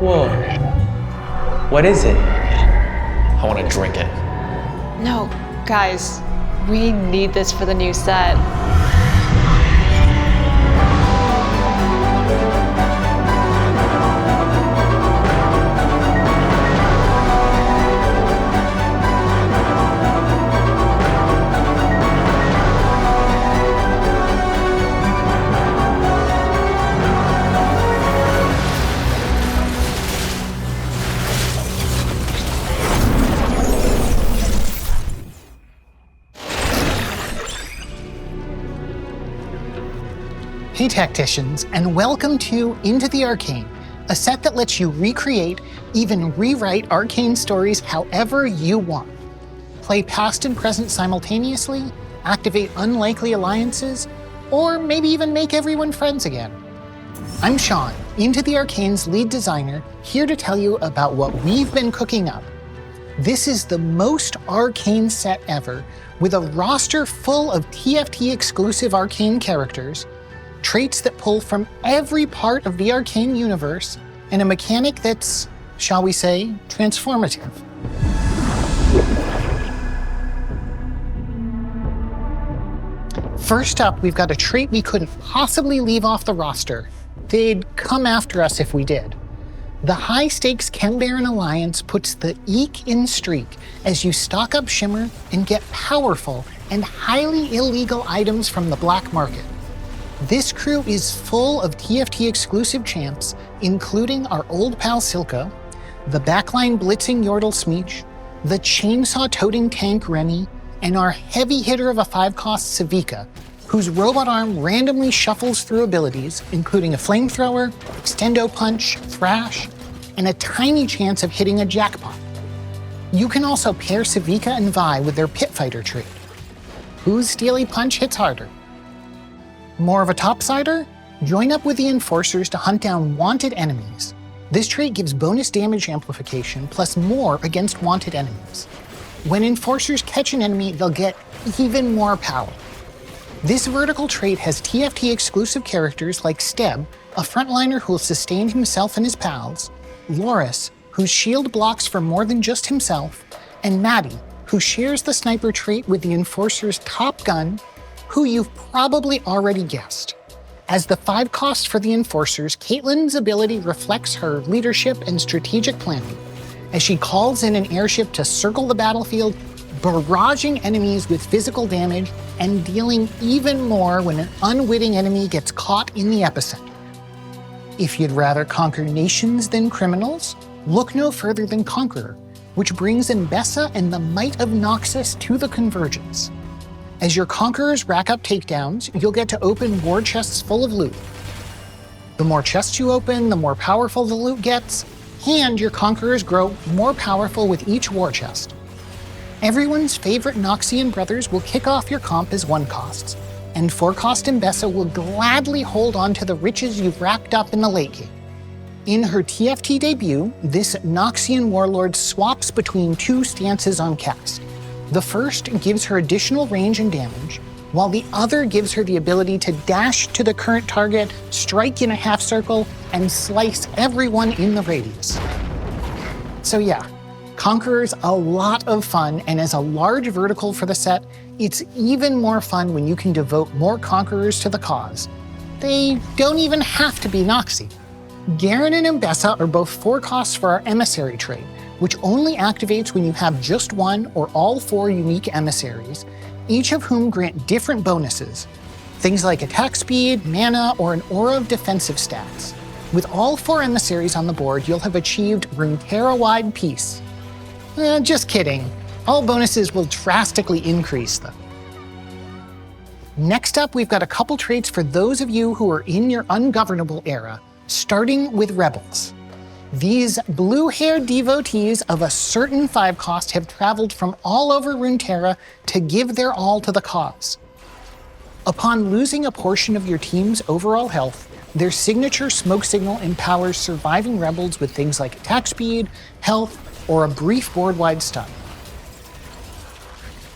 Whoa. What is it? I want to drink it. No, guys, we need this for the new set. Hey tacticians, and welcome to Into the Arcane, a set that lets you recreate, even rewrite arcane stories however you want. Play past and present simultaneously, activate unlikely alliances, or maybe even make everyone friends again. I'm Sean, Into the Arcane's lead designer, here to tell you about what we've been cooking up. This is the most arcane set ever, with a roster full of TFT exclusive arcane characters, traits that pull from every part of the arcane universe, and a mechanic that's, shall we say, transformative. First up, we've got a trait we couldn't possibly leave off the roster. They'd come after us if we did. The high-stakes Chembaron Alliance puts the eek in streak as you stock up Shimmer and get powerful and highly illegal items from the black market. This crew is full of TFT exclusive champs, including our old pal Silco, the backline blitzing Yordle Smeech, the chainsaw-toting tank Remy, and our heavy hitter of a 5-cost Savika, whose robot arm randomly shuffles through abilities, including a flamethrower, extendo punch, thrash, and a tiny chance of hitting a jackpot. You can also pair Savika and Vi with their Pitfighter trait. Whose Steely Punch hits harder? More of a topsider? Join up with the Enforcers to hunt down wanted enemies. This trait gives bonus damage amplification plus more against wanted enemies. When Enforcers catch an enemy, they'll get even more power. This vertical trait has TFT exclusive characters like Steb, a frontliner who will sustain himself and his pals, Loris, whose shield blocks for more than just himself, and Maddie, who shares the sniper trait with the Enforcer's top gun, who you've probably already guessed. As the 5-cost for the Enforcers, Caitlyn's ability reflects her leadership and strategic planning, as she calls in an airship to circle the battlefield, barraging enemies with physical damage and dealing even more when an unwitting enemy gets caught in the epicenter. If you'd rather conquer nations than criminals, look no further than Conqueror, which brings Mbessa and the might of Noxus to the Convergence. As your Conquerors rack up takedowns, you'll get to open war chests full of loot. The more chests you open, the more powerful the loot gets, and your Conquerors grow more powerful with each war chest. Everyone's favorite Noxian brothers will kick off your comp as 1-costs, and 4-cost Mbessa will gladly hold on to the riches you've racked up in the late game. In her TFT debut, this Noxian warlord swaps between two stances on cast. The first gives her additional range and damage, while the other gives her the ability to dash to the current target, strike in a half circle, and slice everyone in the radius. So yeah, Conqueror's a lot of fun, and as a large vertical for the set, it's even more fun when you can devote more Conquerors to the cause. They don't even have to be Noxy. Garen and Mbessa are both 4-costs for our Emissary trait, which only activates when you have just one or all 4 unique emissaries, each of whom grant different bonuses, things like attack speed, mana, or an aura of defensive stats. With all 4 emissaries on the board, you'll have achieved Runeterra-wide peace. Just kidding. All bonuses will drastically increase though. Next up, we've got a couple traits for those of you who are in your ungovernable era, starting with Rebels. These blue-haired devotees of a certain 5-cost have traveled from all over Runeterra to give their all to the cause. Upon losing a portion of your team's overall health, Their signature smoke signal empowers surviving rebels with things like attack speed, health, or a brief board-wide stun.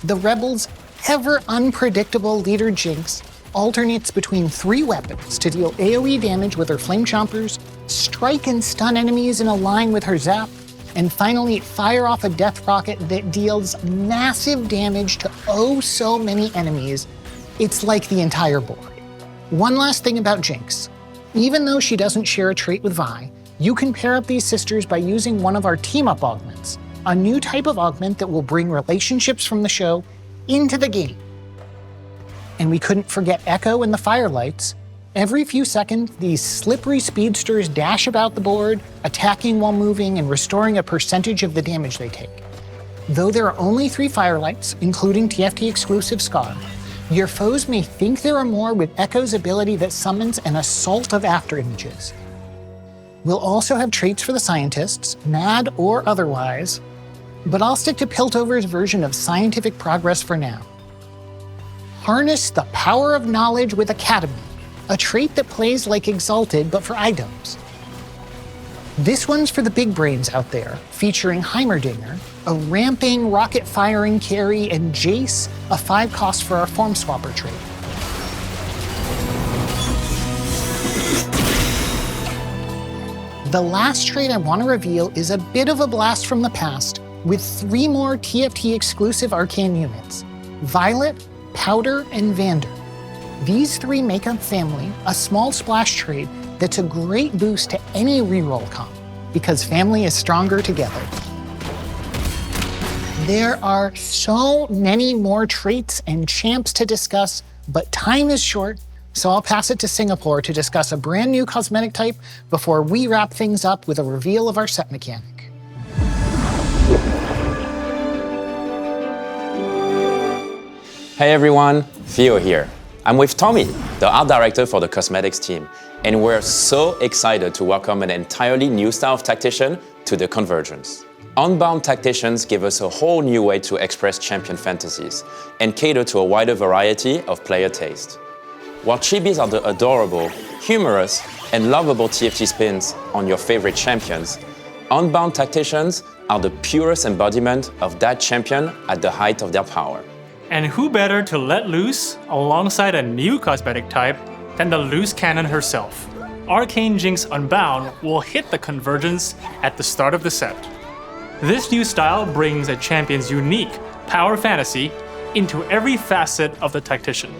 The rebels' ever unpredictable leader Jinx alternates between 3 weapons to deal AoE damage with her flame chompers, strike and stun enemies in a line with her zap, and finally fire off a death rocket that deals massive damage to oh so many enemies. It's like the entire board. One last thing about Jinx. Even though she doesn't share a trait with Vi, you can pair up these sisters by using one of our team-up augments, a new type of augment that will bring relationships from the show into the game. And we couldn't forget Echo and the Firelights. Every few seconds, these slippery speedsters dash about the board, attacking while moving and restoring a percentage of the damage they take. Though there are only 3 Firelights, including TFT exclusive Scar, your foes may think there are more with Echo's ability that summons an assault of afterimages. We'll also have traits for the scientists, mad or otherwise, but I'll stick to Piltover's version of scientific progress for now. Harness the power of knowledge with Academy, a trait that plays like Exalted but for items. This one's for the big brains out there, featuring Heimerdinger, a ramping, rocket-firing carry, and Jace, a 5 cost for our Form Swapper trait. The last trait I want to reveal is a bit of a blast from the past, with 3 more TFT-exclusive arcane units: Violet, Powder, and Vander. These 3 make up Family, a small splash trait that's a great boost to any reroll comp, because Family is stronger together. There are so many more traits and champs to discuss, but time is short, so I'll pass it to Singapore to discuss a brand new cosmetic type before we wrap things up with a reveal of our set mechanic. Hey everyone, Theo here. I'm with Tommy, the art director for the cosmetics team, and we're so excited to welcome an entirely new style of tactician to the Convergence. Unbound tacticians give us a whole new way to express champion fantasies and cater to a wider variety of player taste. While chibis are the adorable, humorous, and lovable TFT spins on your favorite champions, Unbound tacticians are the purest embodiment of that champion at the height of their power. And who better to let loose alongside a new cosmetic type than the loose cannon herself? Arcane Jinx Unbound will hit the Convergence at the start of the set. This new style brings a champion's unique power fantasy into every facet of the tactician,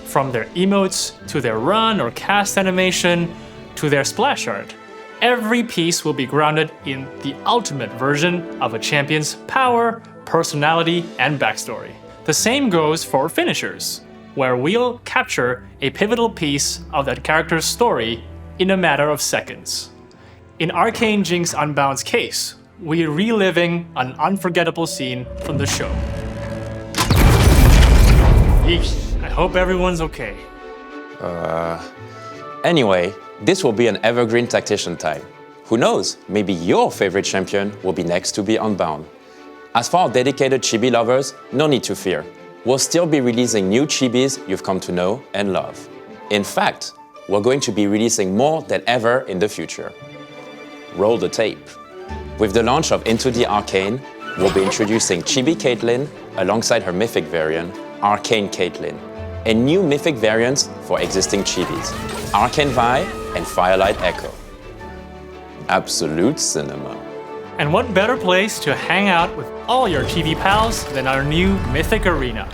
from their emotes to their run or cast animation to their splash art. Every piece will be grounded in the ultimate version of a champion's power, personality, and backstory. The same goes for finishers, where we'll capture a pivotal piece of that character's story in a matter of seconds. In Arcane Jinx Unbound's case, we're reliving an unforgettable scene from the show. Yeesh, I hope everyone's okay. Anyway, this will be an evergreen tactician type. Who knows, maybe your favorite champion will be next to be Unbound. As for our dedicated chibi lovers, no need to fear. We'll still be releasing new chibis you've come to know and love. In fact, we're going to be releasing more than ever in the future. Roll the tape. With the launch of Into the Arcane, we'll be introducing Chibi Caitlyn alongside her mythic variant, Arcane Caitlyn, and new mythic variants for existing chibis, Arcane Vi and Firelight Echo. Absolute cinema. And what better place to hang out with all your chibi pals than our new Mythic Arena?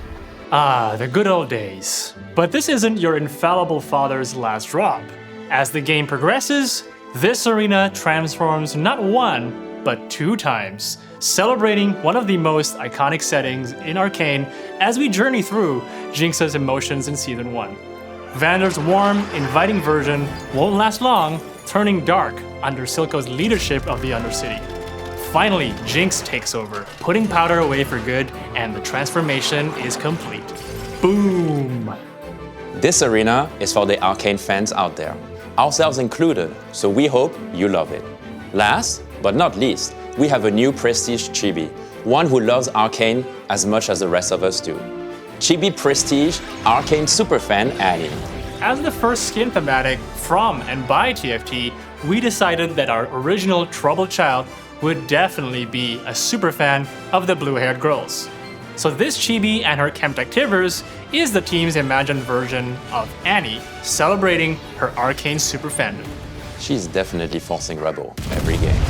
Ah, the good old days. But this isn't your infallible father's last drop. As the game progresses, this arena transforms not 1, but 2 times, celebrating one of the most iconic settings in Arcane as we journey through Jinx's emotions in Season 1. Vander's warm, inviting version won't last long, turning dark under Silco's leadership of the Undercity. Finally, Jinx takes over, putting Powder away for good, and the transformation is complete. Boom! This arena is for the Arcane fans out there, ourselves included, so we hope you love it. Last, but not least, we have a new Prestige Chibi, one who loves Arcane as much as the rest of us do. Chibi Prestige Arcane Superfan Annie. as the first skin thematic from and by TFT, we decided that our original troubled child would definitely be a superfan of the blue-haired girls. So this chibi and her Chemtectivers is the team's imagined version of Annie, celebrating her arcane super fandom. She's definitely forcing Rebel every game.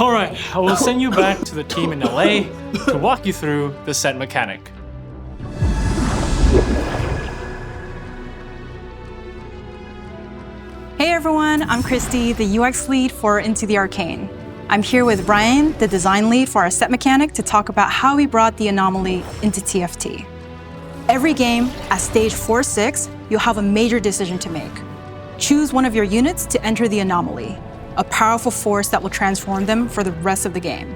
Alright, I will send you back to the team in LA to walk you through the set mechanic. Hey everyone, I'm Christy, the UX lead for Into the Arcane. I'm here with Ryan, the design lead for our set mechanic, to talk about how we brought the anomaly into TFT. Every game, at stage 4-6, you'll have a major decision to make. Choose one of your units to enter the anomaly, a powerful force that will transform them for the rest of the game.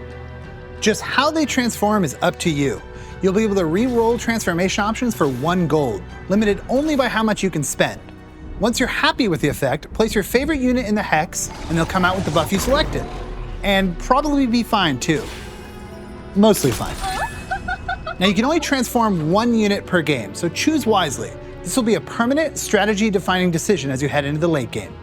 Just how they transform is up to you. You'll be able to re-roll transformation options for 1 gold, limited only by how much you can spend. Once you're happy with the effect, place your favorite unit in the hex, and they'll come out with the buff you selected. And probably be fine too. Mostly fine. Now you can only transform 1 unit per game, so choose wisely. This will be a permanent strategy-defining decision as you head into the late game.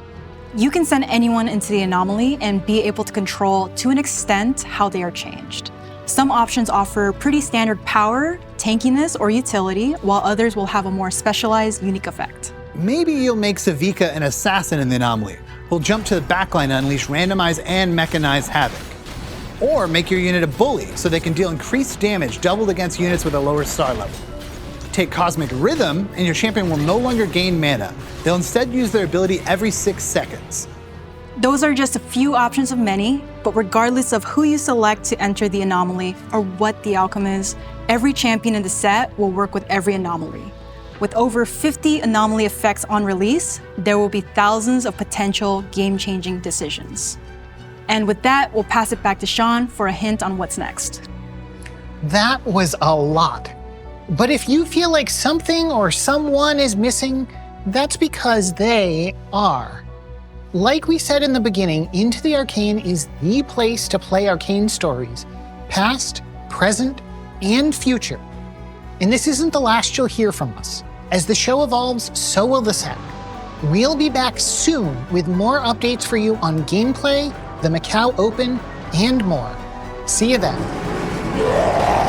You can send anyone into the anomaly and be able to control, to an extent, how they are changed. Some options offer pretty standard power, tankiness, or utility, while others will have a more specialized, unique effect. Maybe you'll make Savika an assassin in the anomaly, who'll jump to the backline to unleash randomized and mechanized havoc. Or make your unit a bully, so they can deal increased damage doubled against units with a lower star level. Take Cosmic Rhythm, and your champion will no longer gain mana. They'll instead use their ability every 6 seconds. Those are just a few options of many, but regardless of who you select to enter the anomaly or what the outcome is, every champion in the set will work with every anomaly. With over 50 anomaly effects on release, there will be thousands of potential game-changing decisions. And with that, we'll pass it back to Sean for a hint on what's next. That was a lot. But if you feel like something or someone is missing, that's because they are. Like we said in the beginning, Into the Arcane is the place to play arcane stories, past, present, and future. And this isn't the last you'll hear from us. As the show evolves, so will the set. We'll be back soon with more updates for you on gameplay, the Macau Open, and more. See you then.